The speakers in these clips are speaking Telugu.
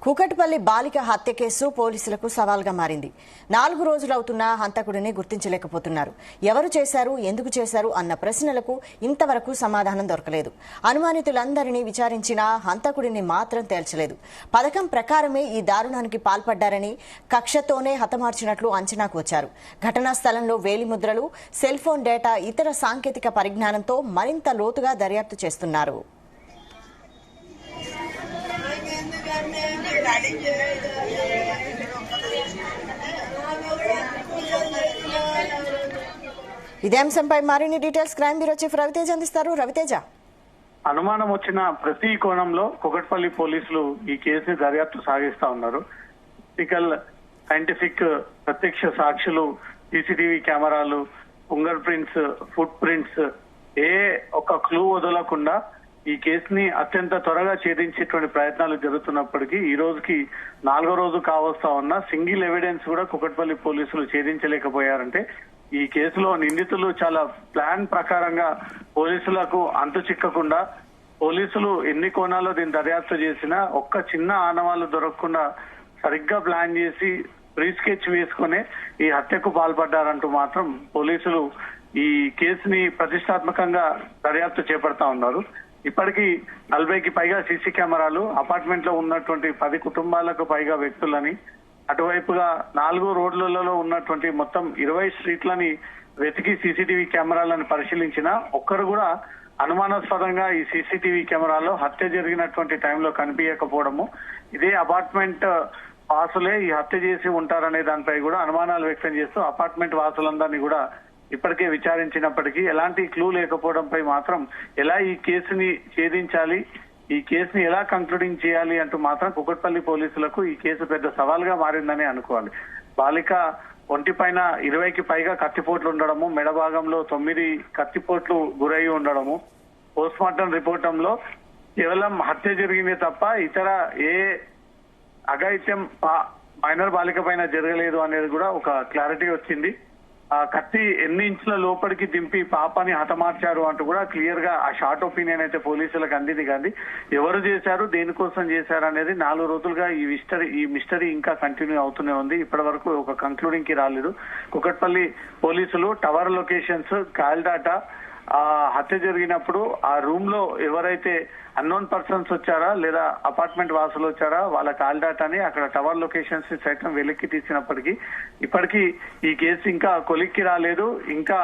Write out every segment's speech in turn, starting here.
కూకట్పల్లి బాలిక హత్య కేసు పోలీసులకు సవాల్గా మారింది. 4 రోజులవుతున్నా హంతకుడిని గుర్తించలేకపోతున్నారు. ఎవరు చేశారు, ఎందుకు చేశారు అన్న ప్రశ్నలకు ఇంతవరకు సమాధానం దొరకలేదు. అనుమానితులందరినీ విచారించినా హంతకుడిని మాత్రం తేల్చలేదు. పథకం ప్రకారమే ఈ దారుణానికి పాల్పడ్డారని, కక్షతోనే హతమార్చినట్లు అంచనాకు వచ్చారు. ఘటనా స్థలంలో వేలిముద్రలు, సెల్ ఫోన్ డేటా, ఇతర సాంకేతిక పరిజ్ఞానంతో మరింత లోతుగా దర్యాప్తు చేస్తున్నారు. ఇదే అంశంపై మరిన్ని details crime bureau chief Raviteja అందిస్తారు. రవితేజ, అనుమానం వచ్చిన ప్రతి కోణంలో కూకట్పల్లి పోలీసులు ఈ కేసుని దర్యాప్తు సాగిస్తా ఉన్నారు. సైంటిఫిక్ ప్రత్యక్ష సాక్షులు, సీసీటీవీ కెమెరాలు, ఫింగర్ ప్రింట్స్, ఫుట్ ప్రింట్స్, ఏ ఒక్క క్లూ వదలకుండా ఈ కేసుని అత్యంత త్వరగా ఛేదించేటువంటి ప్రయత్నాలు జరుగుతున్నప్పటికీ ఈ రోజుకి 4వ రోజు కావస్తా ఉన్న సింగిల్ ఎవిడెన్స్ కూడా కూకట్పల్లి పోలీసులు ఛేదించలేకపోయారంటే ఈ కేసులో నిందితులు చాలా ప్లాన్ ప్రకారంగా పోలీసులకు అంతు చిక్కకుండా, పోలీసులు ఎన్ని కోణాల్లో దీన్ని దర్యాప్తు చేసినా ఒక్క చిన్న ఆనవాళ్లు దొరకకుండా సరిగ్గా ప్లాన్ చేసి ప్రీ స్కెచ్ వేసుకునే ఈ హత్యకు పాల్పడ్డారంటూ మాత్రం పోలీసులు ఈ కేసుని ప్రతిష్టాత్మకంగా దర్యాప్తు చేపడతా ఉన్నారు. ఇప్పటికీ 40కి పైగా సీసీ కెమెరాలు, అపార్ట్మెంట్ లో ఉన్నటువంటి 10 కుటుంబాలకు పైగా వ్యక్తులని, అటువైపుగా 4 రోడ్లలో ఉన్నటువంటి మొత్తం 20 స్ట్రీట్లని వెతికి సీసీటీవీ కెమెరాలను పరిశీలించినా ఒక్కరు కూడా అనుమానాస్పదంగా ఈ సీసీటీవీ కెమెరాలో హత్య జరిగినటువంటి టైంలో కనిపించకపోవడము, ఇదే అపార్ట్మెంట్ వాసులే ఈ హత్య చేసి ఉంటారనే దానిపై కూడా అనుమానాలు వ్యక్తం చేస్తూ అపార్ట్మెంట్ వాసులందరినీ కూడా ఇప్పటికే విచారించినప్పటికీ ఎలాంటి క్లూ లేకపోవడంపై మాత్రం ఎలా ఈ కేసుని ఛేదించాలి, ఈ కేసుని ఎలా కంక్లూడింగ్ చేయాలి అంటూ మాత్రం కూకట్పల్లి పోలీసులకు ఈ కేసు పెద్ద సవాల్గా మారిందని అనుకోవాలి. బాలిక ఒంటిపైన 20కి పైగా కత్తిపోట్లు ఉండడము, మెడ భాగంలో 9 కత్తిపోట్లు గురై ఉండడము, పోస్ట్ మార్టం రిపోర్టంలో కేవలం హత్య జరిగింది తప్ప ఇతర ఏ అఘాయిత్యం మైనర్ బాలిక పైన జరగలేదు అనేది కూడా ఒక క్లారిటీ వచ్చింది. ఆ కత్తి ఎన్ని ఇంచుల లోపలికి దింపి పాపని హతమార్చారు అంటూ కూడా క్లియర్ గా ఆ షార్ట్ ఒపీనియన్ అయితే పోలీసులకు అందింది. కానీ ఎవరు చేశారు, దేనికోసం చేశారు అనేది 4 రోజులుగా ఈ మిస్టరీ ఇంకా కంటిన్యూ అవుతూనే ఉంది. ఇప్పటి వరకు ఒక కంక్లూడింగ్ కి రాలేదు. కూకట్పల్లి పోలీసులు టవర్ లొకేషన్స్, కాల్ డాటా, ఆ హత్య జరిగినప్పుడు ఆ రూమ్ లో ఎవరైతే అన్నోన్ పర్సన్స్ వచ్చారా లేదా అపార్ట్మెంట్ వాసులు వచ్చారా వాళ్ళ కాల్ డాటాని అక్కడ టవర్ లొకేషన్స్ ని సైతం వెలికి తీసినప్పటికీ ఇప్పటికీ ఈ కేసు ఇంకా కొలిక్కి రాలేదు, ఇంకా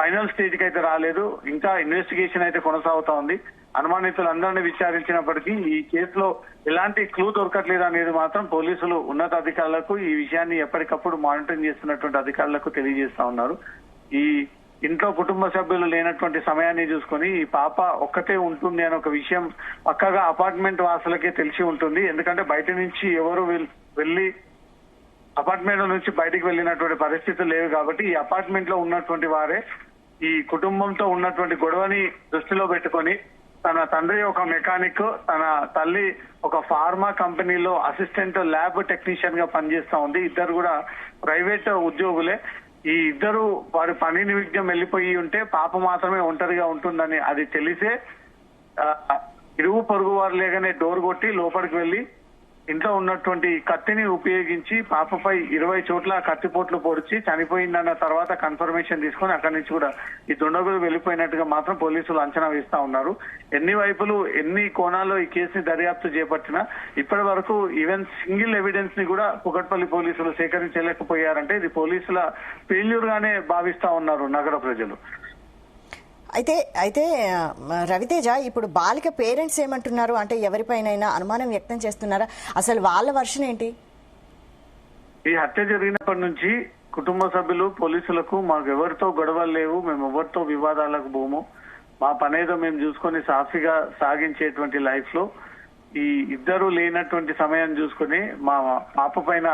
ఫైనల్ స్టేజ్ కి అయితే రాలేదు. ఇంకా ఇన్వెస్టిగేషన్ అయితే కొనసాగుతా ఉంది. అనుమానితులందరినీ విచారించినప్పటికీ ఈ కేసులో ఎలాంటి క్లూ దొరకట్లేదు అనేది మాత్రం పోలీసులు ఉన్నతాధికారులకు, ఈ విషయాన్ని ఎప్పటికప్పుడు మానిటరింగ్ చేస్తున్నటువంటి అధికారులకు తెలియజేస్తా ఉన్నారు. ఈ ఇంట్లో కుటుంబ సభ్యులు లేనటువంటి సమయాన్ని చూసుకుని ఈ పాప ఒక్కతే ఉంటుంది అనే ఒక విషయం పక్కగా అపార్ట్మెంట్ వాసులకే తెలిసి ఉంటుంది. ఎందుకంటే బయట నుంచి ఎవరు వెళ్లి అపార్ట్మెంట్ నుంచి బయటికి వెళ్ళినటువంటి పరిస్థితులు లేవు కాబట్టి ఈ అపార్ట్మెంట్ లో ఉన్నటువంటి వారే ఈ కుటుంబంతో ఉన్నటువంటి గొడవని దృష్టిలో పెట్టుకొని తన తండ్రి ఒక మెకానిక్, తన తల్లి ఒక ఫార్మా కంపెనీలో అసిస్టెంట్ ల్యాబ్ టెక్నీషియన్ గా పనిచేస్తా ఉంది. ఇద్దరు కూడా ప్రైవేట్ ఉద్యోగులే. ఈ ఇద్దరు వారి పని నిమిత్తం వెళ్లిపోయి ఉంటే పాప మాత్రమే ఒంటరిగా ఉంటుందని అది తెలిసే ఇరుగు పొరుగు వారు లేగానే డోర్ కొట్టి లోపలికి వెళ్లి ఇంట్లో ఉన్నటువంటి కత్తిని ఉపయోగించి పాపపై 20 చోట్ల కత్తిపోట్లు పొడిచి చనిపోయిందన్న తర్వాత కన్ఫర్మేషన్ తీసుకొని అక్కడి నుంచి కూడా ఈ దుండగులు వెళ్లిపోయినట్టుగా మాత్రం పోలీసులు అంచనా వేస్తా ఉన్నారు. ఎన్ని వైపులు ఎన్ని కోణాల్లో ఈ కేసుని దర్యాప్తు చేపట్టినా ఇప్పటి వరకు ఈవెన్ సింగిల్ ఎవిడెన్స్ ని కూడా కూకట్పల్లి పోలీసులు సేకరించలేకపోయారంటే ఇది పోలీసుల ఫెయిల్యూర్ గానే భావిస్తా ఉన్నారు నగర ప్రజలు. అయితే రవితేజ, ఇప్పుడు బాలిక పేరెంట్స్ ఏమంటున్నారు? అంటే ఎవరిపైనైనా అనుమానం వ్యక్తం చేస్తున్నారా? అసలు వాళ్ళ వర్షన్ ఏంటి? ఈ హత్య జరిగినప్పటి నుంచి కుటుంబ సభ్యులు పోలీసులకు మాకు ఎవరితో గొడవలు లేవు, మేము ఎవరితో వివాదాలకు పోము, మా పనేదో మేము చూసుకొని సాఫీగా సాగించేటువంటి లైఫ్ లో ఈ ఇద్దరు లేనటువంటి సమయం చూసుకుని మా పాప పైన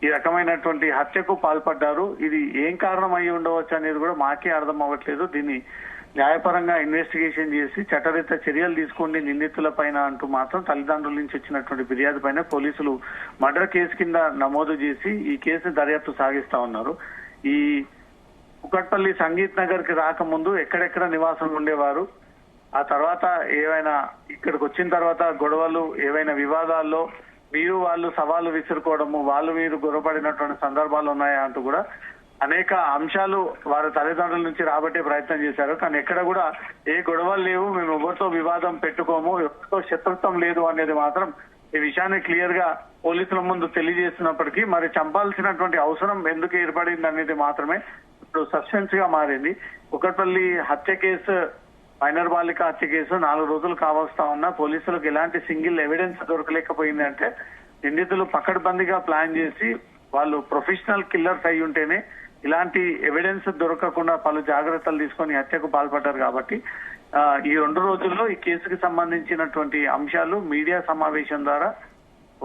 ఈ రకమైనటువంటి హత్యకు పాల్పడ్డారు. ఇది ఏం కారణం అయి ఉండవచ్చు అనేది కూడా మాకే అర్థం అవ్వట్లేదు. దీన్ని న్యాయపరంగా ఇన్వెస్టిగేషన్ చేసి చట్టరీత్యా చర్యలు తీసుకోండి నిందితుల పైన అంటూ మాత్రం తల్లిదండ్రుల నుంచి వచ్చినటువంటి ఫిర్యాదు పైన పోలీసులు మర్డర్ కేసు కింద నమోదు చేసి ఈ కేసును దర్యాప్తు సాగిస్తా ఉన్నారు. ఈ కూకట్పల్లి సంగీత్ నగర్ కి రాకముందు ఎక్కడెక్కడ నివాసం ఉండేవారు, ఆ తర్వాత ఏవైనా ఇక్కడికి వచ్చిన తర్వాత గొడవలు ఏవైనా వివాదాల్లో మీరు వాళ్ళు సవాలు విసురుకోవడము, వాళ్ళు మీరు గొడవపడినటువంటి సందర్భాలు ఉన్నాయా అంటూ కూడా అనేక అంశాలు వారి తల్లిదండ్రుల నుంచి రాబట్టే ప్రయత్నం చేశారు. కానీ ఎక్కడ కూడా ఏ గొడవలు లేవు, మేము ఎవరితో వివాదం పెట్టుకోము, ఎవరితో శత్రుత్వం లేదు అనేది మాత్రం ఈ విషయాన్ని క్లియర్ గా పోలీసుల ముందు తెలియజేస్తున్నప్పటికీ మరి చంపాల్సినటువంటి అవసరం ఎందుకు ఏర్పడింది అనేది మాత్రమే ఇప్పుడు సస్పెన్స్ గా మారింది. కుకట్పల్లి హత్య కేసు, మైనర్ బాలిక హత్య కేసు 4 రోజులు కావస్తా ఉన్నా పోలీసులకు ఎలాంటి సింగిల్ ఎవిడెన్స్ దొరకలేకపోయింది అంటే నిందితులు పకడ్బందీగా ప్లాన్ చేసి వాళ్ళు ప్రొఫెషనల్ కిల్లర్స్ అయి ఉంటేనే ఇలాంటి ఎవిడెన్స్ దొరకకుండా పలు జాగ్రత్తలు తీసుకొని హత్యకు పాల్పడ్డారు. కాబట్టి ఈ 2 రోజుల్లో ఈ కేసుకు సంబంధించినటువంటి అంశాలు మీడియా సమావేశం ద్వారా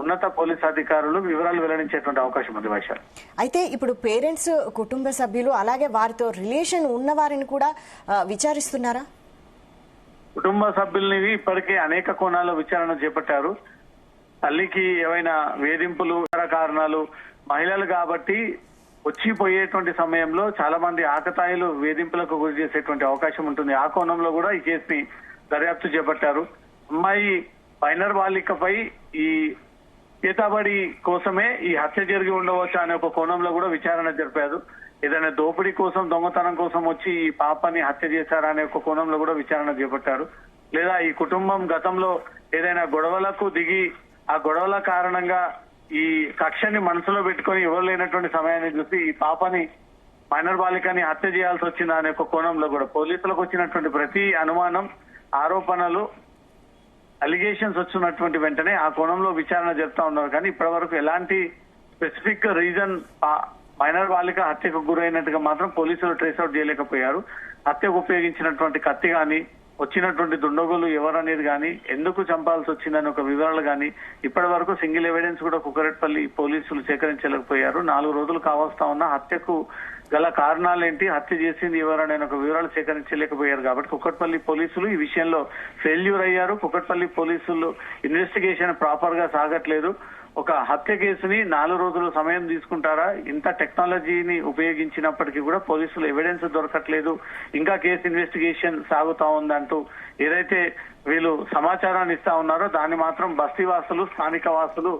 ఉన్నత పోలీస్ అధికారులు వివరాలు వెల్లడించేటువంటి అవకాశం ఉంది. భాష అయితే ఇప్పుడు పేరెంట్స్, కుటుంబ సభ్యులు అలాగే వారితో రిలేషన్ ఉన్న వారిని కూడా విచారిస్తున్నారా? కుటుంబ సభ్యుల్ని ఇప్పటికే అనేక కోణాల్లో విచారణ చేపట్టారు. తల్లికి ఏవైనా వేధింపులు, కారణాలు, మహిళలు కాబట్టి వచ్చిపోయేటువంటి సమయంలో చాలా మంది ఆకతాయిలు వేధింపులకు గురి చేసేటువంటి అవకాశం ఉంటుంది. ఆ కోణంలో కూడా ఈ కేసుని దర్యాప్తు చేపట్టారు. అమ్మాయి మైనర్ బాలికపై ఈ చేతబడి కోసమే ఈ హత్య జరిగి ఉండవచ్చు అనే ఒక కోణంలో కూడా విచారణ జరిపారు. ఏదైనా దోపిడీ కోసం, దొంగతనం కోసం వచ్చి ఈ పాపని హత్య చేశారా అనే ఒక కోణంలో కూడా విచారణ చేపట్టారు. లేదా ఈ కుటుంబం గతంలో ఏదైనా గొడవలకు దిగి ఆ గొడవల కారణంగా ఈ కక్షని మనసులో పెట్టుకొని ఎవరు లేనటువంటి సమయాన్ని చూసి ఈ పాపని, మైనర్ బాలికని హత్య చేయాల్సి వచ్చిందా అనే ఒక కోణంలో కూడా పోలీసులకు వచ్చినటువంటి ప్రతి అనుమానం, ఆరోపణలు, అలిగేషన్స్ వచ్చినటువంటి వెంటనే ఆ కోణంలో విచారణ జరుపుతా ఉన్నారు. కానీ ఇప్పటి వరకు ఎలాంటి స్పెసిఫిక్ రీజన్ మైనర్ బాలిక హత్యకు గురైనట్టుగా మాత్రం పోలీసులు ట్రేస్ అవుట్ చేయలేకపోయారు. హత్యకు ఉపయోగించినటువంటి కత్తి గాని, వచ్చినటువంటి దుండగులు ఎవరనేది గాని, ఎందుకు చంపాల్సి వచ్చిందని ఒక వివరాలు గాని ఇప్పటి వరకు సింగిల్ ఎవిడెన్స్ కూడా కుకట్పల్లి పోలీసులు సేకరించలేకపోయారు. 4 రోజులు కావస్తా ఉన్న హత్యకు గల కారణాలేంటి, హత్య చేసింది ఎవరనే ఒక వివరాలు సేకరించలేకపోయారు. కాబట్టి కుకట్పల్లి పోలీసులు ఈ విషయంలో ఫెయిల్యూర్ అయ్యారు. కుకట్పల్లి పోలీసులు ఇన్వెస్టిగేషన్ ప్రాపర్ గా సాగట్లేదు. ఒక హత్య కేసుని 4 రోజులు సమయం తీసుకుంటారా? ఇంత టెక్నాలజీని ఉపయోగించినప్పటికీ కూడా పోలీసులు ఎవిడెన్స్ దొరకట్లేదు, ఇంకా కేసు ఇన్వెస్టిగేషన్ సాగుతా ఉందంటూ ఏదైతే వీళ్ళు సమాచారాన్ని ఇస్తా ఉన్నారో దాన్ని మాత్రం బస్తీ వాసులు, స్థానిక వాసులు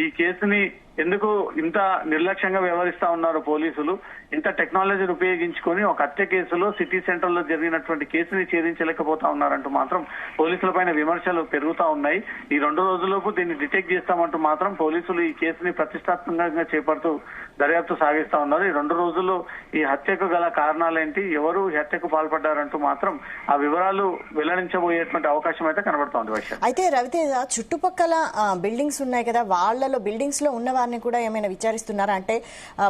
ఈ కేసుని ఎందుకు ఇంత నిర్లక్ష్యంగా వ్యవహరిస్తా ఉన్నారు పోలీసులు, ఇంత టెక్నాలజీని ఉపయోగించుకొని ఒక హత్య కేసులో సిటీ సెంటర్ లో జరిగినటువంటి కేసుని ఛేదించలేకపోతా ఉన్నారంటూ మాత్రం పోలీసుల పైన విమర్శలు పెరుగుతా ఉన్నాయి. ఈ 2 రోజుల్లోపు దీన్ని డిటెక్ట్ చేస్తామంటూ మాత్రం పోలీసులు ఈ కేసుని ప్రతిష్టాత్మకంగా చేపడుతూ దర్యాప్తు సాగిస్తా ఉన్నారు. ఈ 2 రోజుల్లో ఈ హత్యకు గల కారణాలేంటి, ఎవరు ఈ హత్యకు పాల్పడ్డారంటూ మాత్రం ఆ వివరాలు వెల్లడించబోయేటువంటి అవకాశం అయితే కనబడుతోంది. వర్ష అయితే రవితేజ, చుట్టుపక్కల బిల్డింగ్స్ ఉన్నాయి కదా, వాళ్లలో బిల్డింగ్స్ లో ఉన్న వారిని కూడా ఏమైనా విచారిస్తున్నారా? అంటే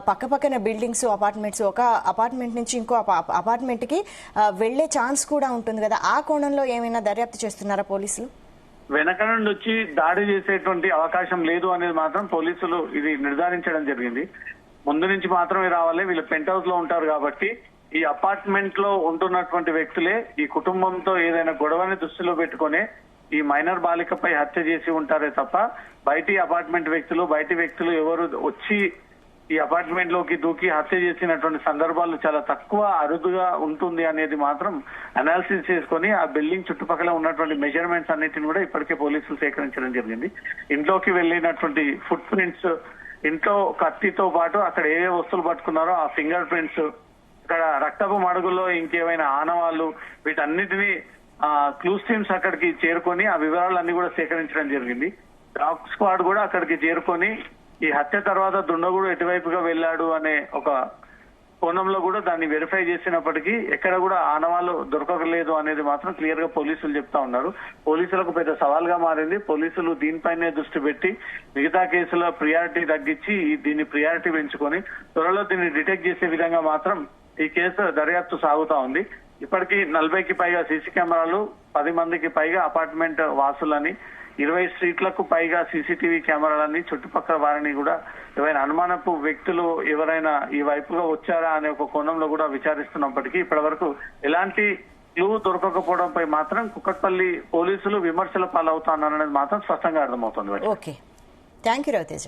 పక్కపక్కన బిల్డింగ్స్, అపార్ట్మెంట్స్, ఒక అపార్ట్మెంట్ నుంచి ఇంకో అపార్ట్మెంట్ కి వెళ్లే ఛాన్స్ కూడా ఉంటుంది కదా, ఆ కోణంలో ఏమైనా దర్యాప్తు చేస్తున్నారా పోలీసులు? వెనక నుండి వచ్చి దాడి చేసేటువంటి అవకాశం లేదు అనేది మాత్రం పోలీసులు ఇది నిర్ధారించడం జరిగింది. ముందు నుంచి మాత్రమే రావాలి, వీళ్ళు పెంట్ హౌస్ లో ఉంటారు కాబట్టి ఈ అపార్ట్మెంట్ లో ఉంటున్నటువంటి వ్యక్తులే ఈ కుటుంబంతో ఏదైనా గొడవని దృష్టిలో పెట్టుకునే ఈ మైనర్ బాలికపై హత్య చేసి ఉంటారే తప్ప బయటి అపార్ట్మెంట్ వ్యక్తులు, బయటి వ్యక్తులు ఎవరు వచ్చి ఈ అపార్ట్మెంట్ లోకి దూకి హత్య చేసినటువంటి సందర్భాలు చాలా తక్కువ, అరుదుగా ఉంటుంది అనేది మాత్రం అనాలిసిస్ చేసుకొని ఆ బిల్డింగ్ చుట్టుపక్కల ఉన్నటువంటి మెజర్మెంట్స్ అన్నిటిని కూడా ఇప్పటికే పోలీసులు సేకరించడం జరిగింది. ఇంట్లోకి వెళ్ళినటువంటి ఫుట్ ప్రింట్స్, ఇంట్లో కత్తితో పాటు అక్కడ ఏ వస్తువులు పట్టుకున్నారో ఆ ఫింగర్ ప్రింట్స్, ఇక్కడ రక్తపు మడుగుల్లో ఇంకేమైనా ఆనవాళ్లు, వీటన్నిటినీ క్లూస్ టీమ్స్ అక్కడికి చేరుకొని ఆ వివరాలన్నీ కూడా సేకరించడం జరిగింది. డాగ్ స్క్వాడ్ కూడా అక్కడికి చేరుకొని ఈ హత్య తర్వాత దుండగుడు ఎటువైపుగా వెళ్ళాడు అనే ఒక కోణంలో కూడా దాన్ని వెరిఫై చేసినప్పటికీ ఎక్కడ కూడా ఆనవాళ్లు దొరకలేదు అనేది మాత్రం క్లియర్ గా పోలీసులు చెప్తా ఉన్నారు. పోలీసులకు పెద్ద సవాల్గా మారింది. పోలీసులు దీనిపైనే దృష్టి పెట్టి మిగతా కేసుల ప్రియారిటీ తగ్గించి దీన్ని ప్రియారిటీ పెంచుకొని త్వరలో దీన్ని డిటెక్ట్ చేసే విధంగా మాత్రం ఈ కేసు దర్యాప్తు సాగుతా ఉంది. ఇప్పటికీ 40కి పైగా సీసీ కెమెరాలు, 10 మందికి పైగా అపార్ట్మెంట్ వాసులని, 20 స్ట్రీట్లకు పైగా సీసీటీవీ కెమెరాలని, చుట్టుపక్కల వారిని కూడా ఏవైనా అనుమానపు వ్యక్తులు ఎవరైనా ఈ వైపుగా వచ్చారా అనే ఒక కోణంలో కూడా విచారిస్తున్నప్పటికీ ఇప్పటి వరకు ఎలాంటి క్లూ దొరకకపోవడంపై మాత్రం కుకట్పల్లి పోలీసులు విమర్శల పాలవుతాననేది మాత్రం స్పష్టంగా అర్థమవుతుంది. Okay, thank you Raviteja.